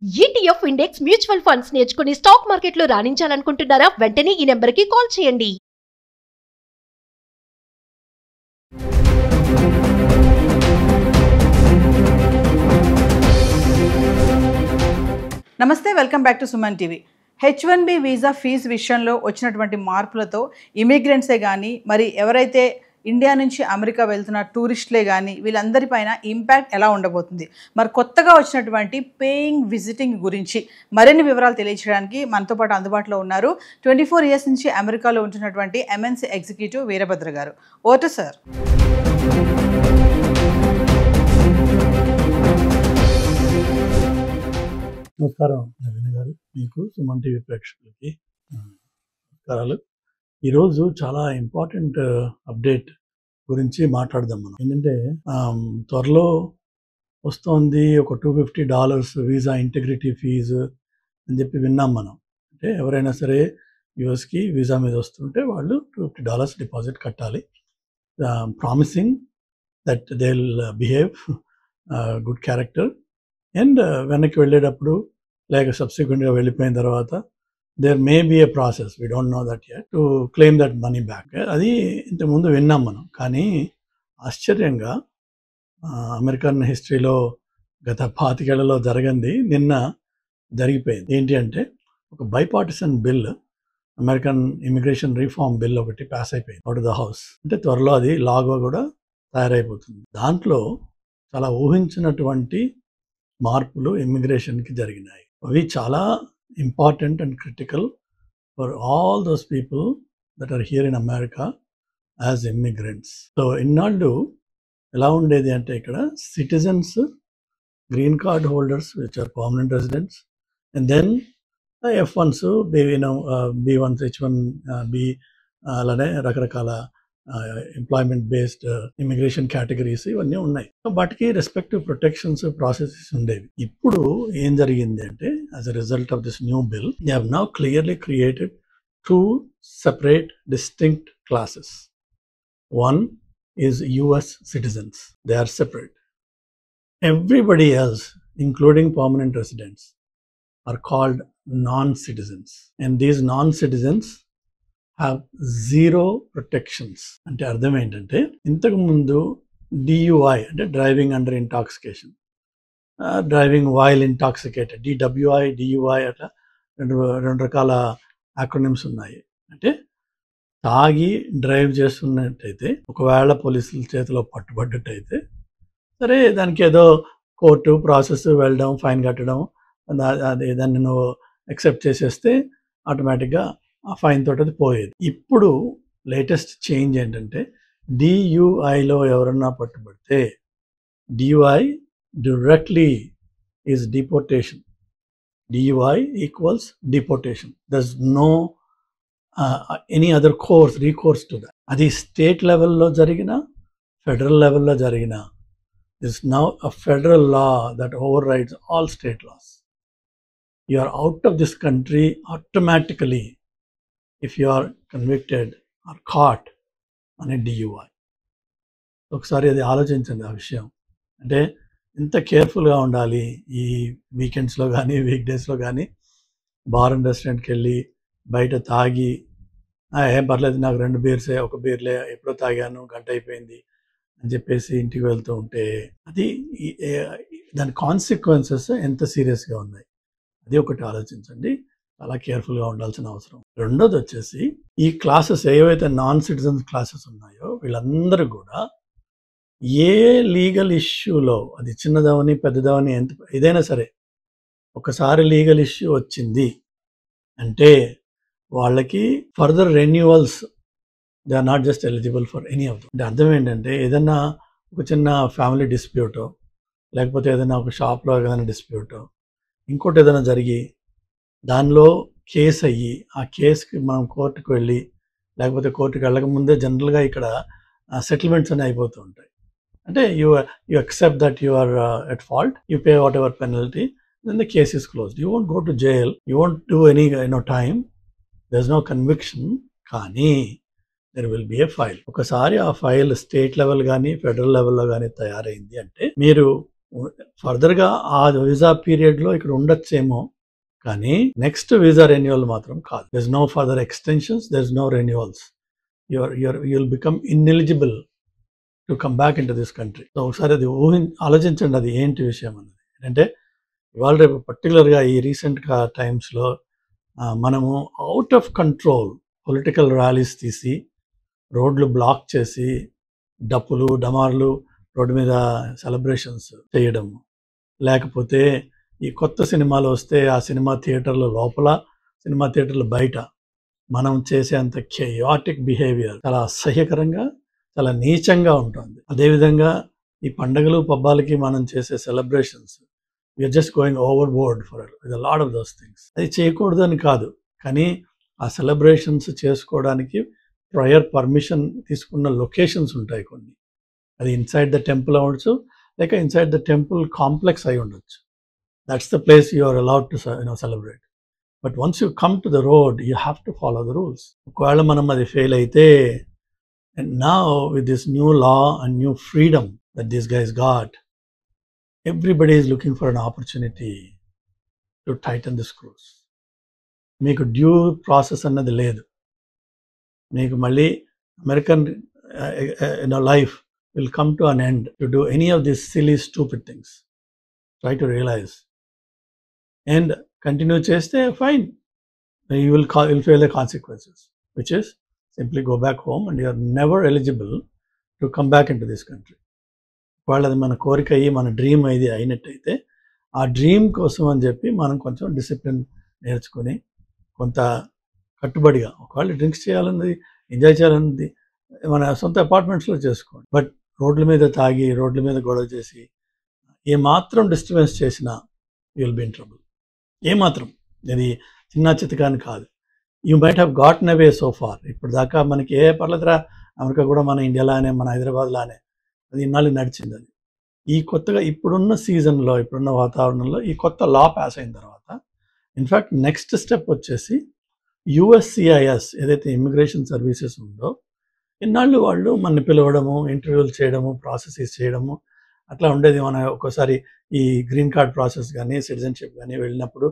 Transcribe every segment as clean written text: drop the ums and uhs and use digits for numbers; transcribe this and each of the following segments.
ETF index mutual funds నేర్చుకుని stock మార్కెట్లో రాణించాలనుకుంటున్నారా? వెంటనే ఈ నెంబర్కి కాల్ చేయండి. నమస్తే, welcome back to Suman TV. H1B visa fees విషయంలో వచ్చినటువంటి మార్పులతో ఇమిగ్రెంట్సే కానీ, మరి ఎవరైతే ఇండియా నుంచి అమెరికా వెళ్తున్న టూరిస్టులే కానీ, వీళ్ళందరిపైన ఇంపాక్ట్ ఎలా ఉండబోతుంది, మరి కొత్తగా వచ్చినటువంటి పేయింగ్ విజిటింగ్ గురించి మరిన్ని వివరాలు తెలియజేయడానికి మనతో పాటు అందుబాటులో ఉన్నారు 24 ఇయర్స్ నుంచి అమెరికాలో ఉంటున్నటువంటి MNC ఎగ్జిక్యూటివ్ వీరభద్ర గారు. Vote sir. నమస్కారం నవీన్ గారు, మీకు సుమన్ టీవీ ప్రేక్షకులకి నమస్కారాలు. ఈరోజు చాలా ఇంపార్టెంట్ అప్డేట్ గురించి మాట్లాడదాం మనం. ఏంటంటే త్వరలో వస్తోంది ఒక $250 వీసా ఇంటిగ్రిటీ ఫీజు అని చెప్పి విన్నాం మనం. అంటే ఎవరైనా సరే యూఎస్కి వీసా మీద వస్తుంటే వాళ్ళు $250 డిపాజిట్ కట్టాలి, promising that they will behave good character. And వెనక్కి వెళ్ళేటప్పుడు లేక సబ్సిక్వెంట్గా వెళ్ళిపోయిన తర్వాత there may be a process, we don't know that yet, to claim that money back. అది ఇంతకుముందు విన్నాం మనం. కానీ ఆశ్చర్యంగా అమెరికన్ హిస్టరీలో గత 25 ఏళ్లలో జరగంది నిన్న జరిగిపోయింది. ఏంటి అంటే ఒక bipartisan bill, American immigration reform bill ఒకటి పాస్ అయిపోయింది అవుట్ ఆఫ్ ద హౌస్. అంటే త్వరలో అది లాగా కూడా తయారైపోతుంది. దాంట్లో చాలా ఊహించినటువంటి మార్పులు ఇమ్మిగ్రేషన్కి జరిగినాయి. అవి చాలా important and critical for all those people that are here in America as immigrants. So ఇన్నాళ్ళు ఎలా ఉండేది అంటే ఇక్కడ citizens, green card holders which are permanent residents, and then F1s, B1s, H1B, అలానే రకరకాల ఎంప్లాయ్మెంట్ బేస్డ్ ఇమిగ్రేషన్ కేటగిరీస్ ఇవన్నీ ఉన్నాయి. వాటికి రెస్పెక్టివ్ ప్రొటెక్షన్స్, ప్రాసెసెస్ ఉండేవి. ఇప్పుడు ఏం జరిగింది అంటే as a result of this new bill, they have now clearly created 2 separate distinct classes. One is US citizens, they are separate. Everybody else, including permanent residents, are called non-citizens, and these non-citizens have zero protections. అంటే అర్థం ఏంటంటే ఇంతకు ముందు DUI అంటే driving under intoxication, driving while intoxicated, DWI, DUI అట్లా రెండు రకాల acronyms ఉన్నాయి. అంటే తాగి డ్రైవ్ చేస్తున్నట్టయితే ఒకవేళ పోలీసుల చేతిలో పట్టుబడ్డట్టయితే సరే, దానికి ఏదో కోర్టు ప్రాసెస్ వెళ్ళడం, ఫైన్ కట్టడం, అది దాన్ని నువ్వు యాక్సెప్ట్ చేసేస్తే ఆటోమేటిక్గా ఆ ఫైన్ తోటి అది పోయేది. ఇప్పుడు లేటెస్ట్ చేంజ్ ఏంటంటే DUIలో ఎవరన్నా పట్టుబడితే DUI directly is deportation. DUI equals deportation. There's no any other recourse to that. అది స్టేట్ లెవెల్లో జరిగిన, ఫెడరల్ లెవెల్లో జరిగిన, this now a federal law that override all state laws. You are out of this country automatically if you are convicted or caught on a DUI. ఒకసారి అది ఆలోచించండి ఆ విషయం. అంటే ఎంత కేర్ఫుల్గా ఉండాలి. ఈ వీకెండ్స్లో కానీ వీక్ డేస్లో కానీ బార్ అండ్ రెస్టారెంట్కి వెళ్ళి బయట తాగి ఏం పర్లేదు, నాకు 2 బీర్సే, 1 బీర్లే, ఎప్పుడో తాగాను, గంట అయిపోయింది అని చెప్పేసి ఇంటికి వెళ్తూ ఉంటే అది దాని కాన్సిక్వెన్సెస్ ఎంత సీరియస్గా ఉన్నాయి, అది ఒకటి ఆలోచించండి. చాలా కేర్ఫుల్గా ఉండాల్సిన అవసరం. రెండోది వచ్చేసి ఈ క్లాసెస్ ఏవైతే నాన్ సిటిజన్స్ క్లాసెస్ ఉన్నాయో వీళ్ళందరూ కూడా ఏ లీగల్ ఇష్యూలో, అది చిన్నదవని పెద్దదవని ఎంత ఏదైనా సరే, ఒకసారి లీగల్ ఇష్యూ వచ్చింది అంటే వాళ్ళకి further renewals, they are not just eligible for any of them. అంటే అర్థం ఏంటంటే ఏదైనా ఒక చిన్న ఫ్యామిలీ డిస్ప్యూటో, లేకపోతే ఏదైనా ఒక షాప్లో ఏదైనా డిస్ప్యూటో, ఇంకోటి ఏదైనా జరిగి దానిలో కేసు అయ్యి ఆ కేసుకి మనం కోర్టుకు వెళ్ళి, లేకపోతే కోర్టుకు వెళ్ళకముందే జనరల్గా ఇక్కడ సెటిల్మెంట్స్ అని అయిపోతూ ఉంటాయి. అంటే you accept that you are at fault, you pay whatever penalty, then the case is closed. You won't go to jail, you won't do any time, there is no conviction. కానీ there will be a file. ఒకసారి ఆ file state level కానీ federal లెవెల్లో కానీ తయారైంది అంటే మీరు ఫర్దర్గా ఆ వీసా పీరియడ్లో ఇక్కడ ఉండొచ్చేమో, కానీ నెక్స్ట్ వీసా రెన్యువల్ మాత్రం కాదు. There is no further extensions, there is no renewals. You'll become ineligible to come back in to this country. So ఒకసారి అది ఆలోచించండి, అది ఏంటి విషయం అన్నది. అంటే ఇవాళ రేపు పర్టికులర్గా ఈ రీసెంట్ టైమ్స్లో మనము out of control political rallies తీసి రోడ్లు బ్లాక్ చేసి డప్పులు డమార్లు రోడ్డు మీద సెలబ్రేషన్స్ చేయడం, లేకపోతే ఈ కొత్త సినిమాలు వస్తే ఆ సినిమా థియేటర్ల లోపల సినిమా థియేటర్ల బయట మనం చేసే అంత కెయాటిక్ బిహేవియర్ చాలా అసహ్యకరంగా చాలా నీచంగా ఉంటుంది. అదేవిధంగా ఈ పండుగలు పబ్బాలకి మనం చేసే celebrations we are just going overboard for with a lot of those things. అది చేయకూడదు అని కాదు, కానీ ఆ సెలబ్రేషన్స్ చేసుకోవడానికి ప్రయర్ పర్మిషన్ తీసుకున్న లొకేషన్స్ ఉంటాయి కొన్ని. అది ఇన్సైడ్ ద టెంపుల్ అవ్వచ్చు, లేక ఇన్సైడ్ ద టెంపుల్ కాంప్లెక్స్ అయి ఉండొచ్చు. That's the place you are allowed to celebrate. But once you come to the road you have to follow the rules. ఒకవేళ మనం అది ఫెయిల్ అయితే, and now with this new law and new freedom that these guys got, everybody is looking for an opportunity to tighten the screws. మీకు due process అన్నది లేదు. మీకు మళ్ళీ American life will come to an end to do any of these silly stupid things. Try to realize and continue cheste, fine, you will feel the consequences, which is simply go back home and you are never eligible to come back into this country. ఒకవేళ అది మన కోరిక అయ్యి మన dream ఇది అయినట్టయితే, ఆ dream కోసం అని చెప్పి మనం కొంచెం డిసిప్లిన్ నేర్చుకుని కొంత కట్టుబడిగా, ఒకవేళ డ్రింక్స్ చేయాలన్నది ఎంజాయ్ చేయాలన్నది మన సొంత అపార్ట్మెంట్స్లో చేసుకోండి. బట్ రోడ్ల మీద తాగి రోడ్ల మీద గొడవ చేసి ఏమాత్రం డిస్టర్బెన్స్ చేసినా you will be in trouble. ఏమాత్రం, ఇది చిన్న చితకాని కాదు. You might have gotten away so far. ఇప్పుడు దాకా మనకి పర్లేదురా, అమెరికా కూడా మన ఇండియాలానే మన హైదరాబాద్లానే, అది ఇన్నాళ్ళు నడిచింది. అది ఈ కొత్తగా ఇప్పుడున్న సీజన్లో ఇప్పుడున్న వాతావరణంలో ఈ కొత్త లా పాస్ అయిన తర్వాత ఇన్ఫ్యాక్ట్ నెక్స్ట్ స్టెప్ వచ్చేసి USCIS ఏదైతే ఇమిగ్రేషన్ సర్వీసెస్ ఉందో, ఇన్నాళ్ళు వాళ్ళు మనని పిలవడము, ఇంటర్వ్యూలు చేయడము, ప్రాసెసెస్ చేయడము అట్లా ఉండేది. మన ఒక్కోసారి ఈ గ్రీన్ కార్డ్ ప్రాసెస్ కానీ సిటిజన్షిప్ కానీ వెళ్ళినప్పుడు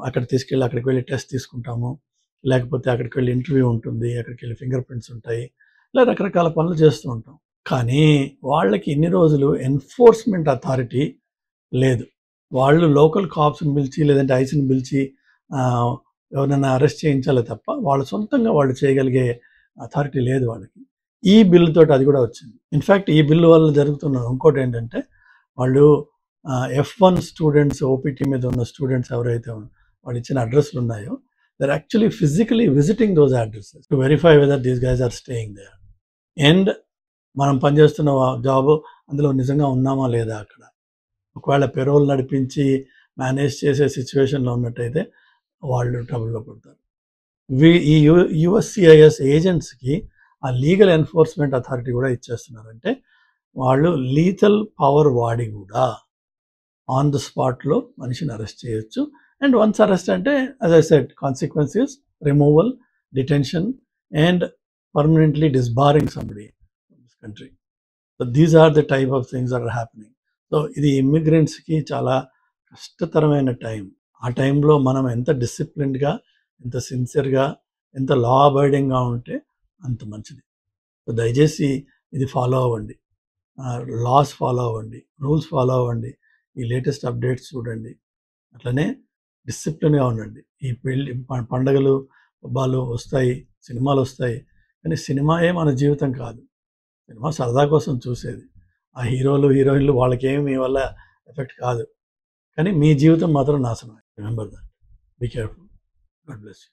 అక్కడికి వెళ్ళి టెస్ట్ తీసుకుంటాము, లేకపోతే అక్కడికి వెళ్ళి ఇంటర్వ్యూ ఉంటుంది, అక్కడికి వెళ్ళి ఫింగర్ ప్రింట్స్ ఉంటాయి, ఇలా రకరకాల పనులు చేస్తూ ఉంటాం. కానీ వాళ్ళకి ఇన్ని రోజులు ఎన్ఫోర్స్మెంట్ అథారిటీ లేదు. వాళ్ళు లోకల్ కాప్స్ని పిలిచి లేదంటే ఐసీని పిలిచి ఎవరైనా అరెస్ట్ చేయించాలి తప్ప వాళ్ళు సొంతంగా వాళ్ళు చేయగలిగే అథారిటీ లేదు వాళ్ళకి. ఈ బిల్లు తోటి అది కూడా వచ్చింది. ఇన్ఫ్యాక్ట్ ఈ బిల్లు వల్ల జరుగుతున్న ఇంకోటి ఏంటంటే, వాళ్ళు F1 స్టూడెంట్స్, ఓపీటీ మీద ఉన్న స్టూడెంట్స్ ఎవరైతే వాళ్ళు ఇచ్చిన అడ్రస్లు ఉన్నాయో, they're actually physically visiting those addresses to verify whether these guys are staying there. And మనం పనిచేస్తున్న జాబ్ అందులో నిజంగా ఉన్నామా లేదా అక్కడ. ఒకవేళ పెరోల్ నడిపించి మేనేజ్ చేసే సిచ్యువేషన్లో ఉన్నట్టయితే వాళ్ళు ట్రబుల్లో పడతారు. ఈ USCIS ఏజెంట్స్కి ఆ లీగల్ ఎన్ఫోర్స్మెంట్ అథారిటీ కూడా ఇచ్చేస్తున్నారంటే, వాళ్ళు లీథల్ పవర్ వాడి కూడా ఆన్ ద స్పాట్లో మనిషిని అరెస్ట్ చేయొచ్చు. అండ్ వన్స్ అరెస్ట్ అంటే, as I said, consequences, removal, detention and permanently disbarring somebody from this country. So these are the type of things are happening. So ఇది ఇమ్మిగ్రెంట్స్కి చాలా కష్టతరమైన టైం. ఆ టైంలో మనం ఎంత డిసిప్లిన్డ్గా, ఎంత సిన్సియర్గా, ఎంత లా అబైడింగ్గా ఉంటే అంత మంచిది. సో దయచేసి ఇది ఫాలో అవ్వండి, లాస్ ఫాలో అవ్వండి, రూల్స్ ఫాలో అవ్వండి, ఈ లేటెస్ట్ అప్డేట్స్ చూడండి, అట్లనే డిసిప్లిన్గా ఉండండి. ఈ పండగలు పబ్బాలు వస్తాయి, సినిమాలు వస్తాయి, కానీ సినిమాయే మన జీవితం కాదు. సినిమా సరదా కోసం చూసేది. ఆ హీరోలు హీరోయిన్లు వాళ్ళకేమి మీ వల్ల ఎఫెక్ట్ కాదు, కానీ మీ జీవితం మాత్రం నాశనం. Remember that. Be careful. God bless you.